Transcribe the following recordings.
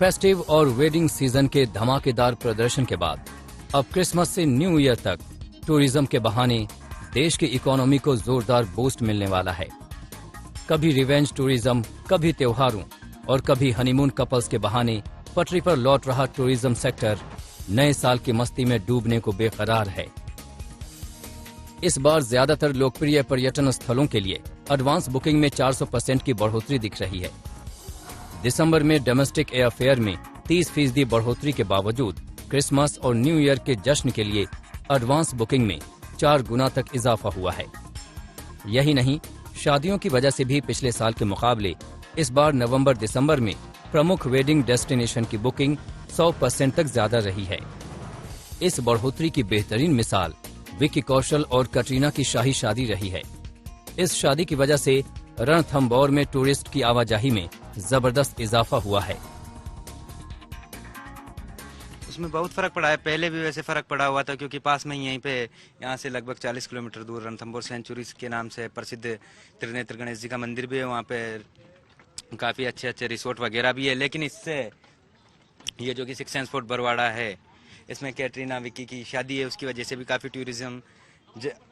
Festive और wedding season के धमाकेदार प्रदर्शन के बाद अब क्रिसमस से न्यू ईयर तक टूरिज्म के बहाने देश की इकोनॉमी को जोरदार बूस्ट मिलने वाला है। कभी रिवेंज टूरिज्म, कभी त्योहारों और कभी हनीमून कपल्स के बहाने पटरी पर लौट रहा टूरिज्म सेक्टर नए साल की मस्ती में डूबने को बेकरार है। इस बार ज्यादातर लोकप्रिय पर्यटन स्थलों के लिए एडवांस बुकिंग में 400% की बढ़ोतरी दिख रही है। दिसंबर में डोमेस्टिक एयरफेयर में 30% बढ़ोतरी के बावजूद क्रिसमस और न्यू ईयर के जश्न के लिए एडवांस बुकिंग में 4 गुना तक इजाफा हुआ है। यही नहीं, शादियों की वजह से भी पिछले साल के मुकाबले इस बार नवंबर-दिसंबर में प्रमुख वेडिंग डेस्टिनेशन की बुकिंग 100% तक ज्यादा रही है। इस बढ़ोतरी की बेहतरीन मिसाल विकी कौशल और कटरीना की शाही शादी रही है। इस शादी की वजह से रणथंभौर में टूरिस्ट की आवाजाही में जबरदस्त इजाफा हुआ है। उसमें बहुत फर्क पड़ा है। पहले भी वैसे फर्क पड़ा हुआ था, क्योंकि पास में ही यहीं पे यहाँ से लगभग 40 किलोमीटर दूर रणथंभौर सेंचुरी के नाम से प्रसिद्ध त्रिनेत्र गणेश जी का मंदिर भी है। वहाँ पे काफी अच्छे अच्छे रिसोर्ट वगैरह भी है। लेकिन इससे ये जो कि 6 सेंस फोर्ट बरवाड़ा है, इसमें कैटरीना विकी की शादी है, उसकी वजह से भी काफी टूरिज्म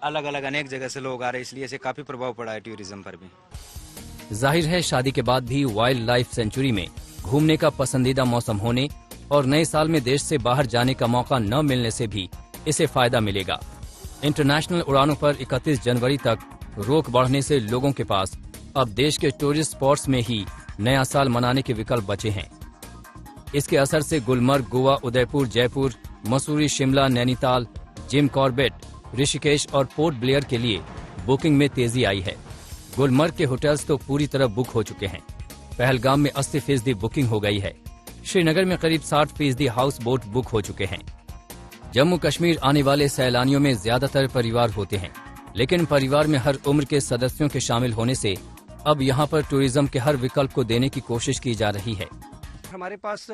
अलग अलग अनेक जगह से लोग आ रहे हैं, इसलिए इसे काफी प्रभाव पड़ा है टूरिज्म पर भी। जाहिर है, शादी के बाद भी वाइल्ड लाइफ सेंचुरी में घूमने का पसंदीदा मौसम होने और नए साल में देश से बाहर जाने का मौका न मिलने से भी इसे फायदा मिलेगा। इंटरनेशनल उड़ानों पर 31 जनवरी तक रोक बढ़ने से लोगों के पास अब देश के टूरिस्ट स्पॉट्स में ही नया साल मनाने के विकल्प बचे हैं। इसके असर से गुलमर्ग, गोवा, उदयपुर, जयपुर, मसूरी, शिमला, नैनीताल, जिम कॉर्बेट, ऋषिकेश और पोर्ट ब्लेयर के लिए बुकिंग में तेजी आई है। गुलमर्ग के होटल्स तो पूरी तरह बुक हो चुके हैं। पहलगाम में 80% बुकिंग हो गई है। श्रीनगर में करीब 60% हाउस बोट बुक हो चुके हैं। जम्मू कश्मीर आने वाले सैलानियों में ज्यादातर परिवार होते हैं, लेकिन परिवार में हर उम्र के सदस्यों के शामिल होने से अब यहाँ पर टूरिज्म के हर विकल्प को देने की कोशिश की जा रही है। हमारे पास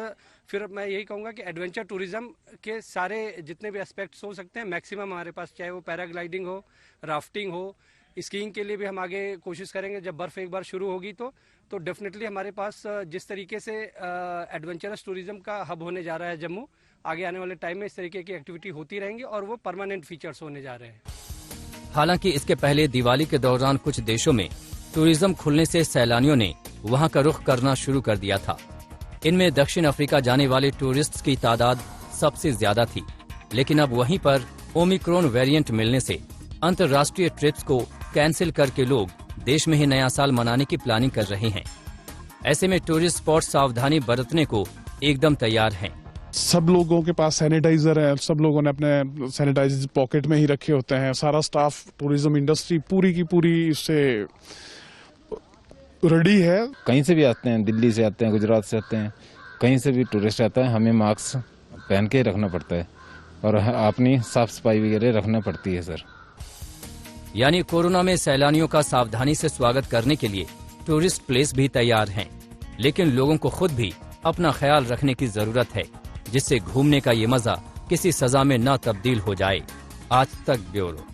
फिर मैं यही कहूँगा कि एडवेंचर टूरिज्म के सारे जितने भी एस्पेक्ट्स हो सकते हैं मैक्सिमम हमारे पास, चाहे वो पैराग्लाइडिंग हो, राफ्टिंग हो, स्कीइंग के लिए भी हम आगे कोशिश करेंगे। जब बर्फ एक बार शुरू होगी तो डेफिनेटली हमारे पास जिस तरीके से एडवेंचरस टूरिज्म का हब होने जा रहा है जम्मू, आगे आने वाले टाइम में इस तरीके की एक्टिविटी होती रहेंगी और वो परमानेंट फीचर्स होने जा रहे हैं। हालांकि इसके पहले दिवाली के दौरान कुछ देशों में टूरिज्म खुलने से सैलानियों ने वहां का रुख करना शुरू कर दिया था। इनमें दक्षिण अफ्रीका जाने वाले टूरिस्ट्स की तादाद सबसे ज्यादा थी, लेकिन अब वहीं पर ओमिक्रॉन वेरिएंट मिलने से अंतर्राष्ट्रीय ट्रिप्स को कैंसिल करके लोग देश में ही नया साल मनाने की प्लानिंग कर रहे हैं। ऐसे में टूरिस्ट स्पॉट सावधानी बरतने को एकदम तैयार हैं। सब लोगों के पास सैनिटाइजर है, सब लोगों ने अपने सैनिटाइजर पॉकेट में ही रखे होते हैं। सारा स्टाफ, टूरिज्म इंडस्ट्री पूरी की पूरी इससे रेडी है। कहीं से भी आते हैं, दिल्ली से आते हैं, गुजरात से आते हैं, कहीं से भी टूरिस्ट आता है, हमें मास्क पहन के रखना पड़ता है और अपनी साफ सफाई वगैरह रखना पड़ती है सर। यानी कोरोना में सैलानियों का सावधानी से स्वागत करने के लिए टूरिस्ट प्लेस भी तैयार हैं, लेकिन लोगों को खुद भी अपना ख्याल रखने की जरूरत है, जिससे घूमने का ये मजा किसी सजा में न तब्दील हो जाए। आज तक ब्यूरो।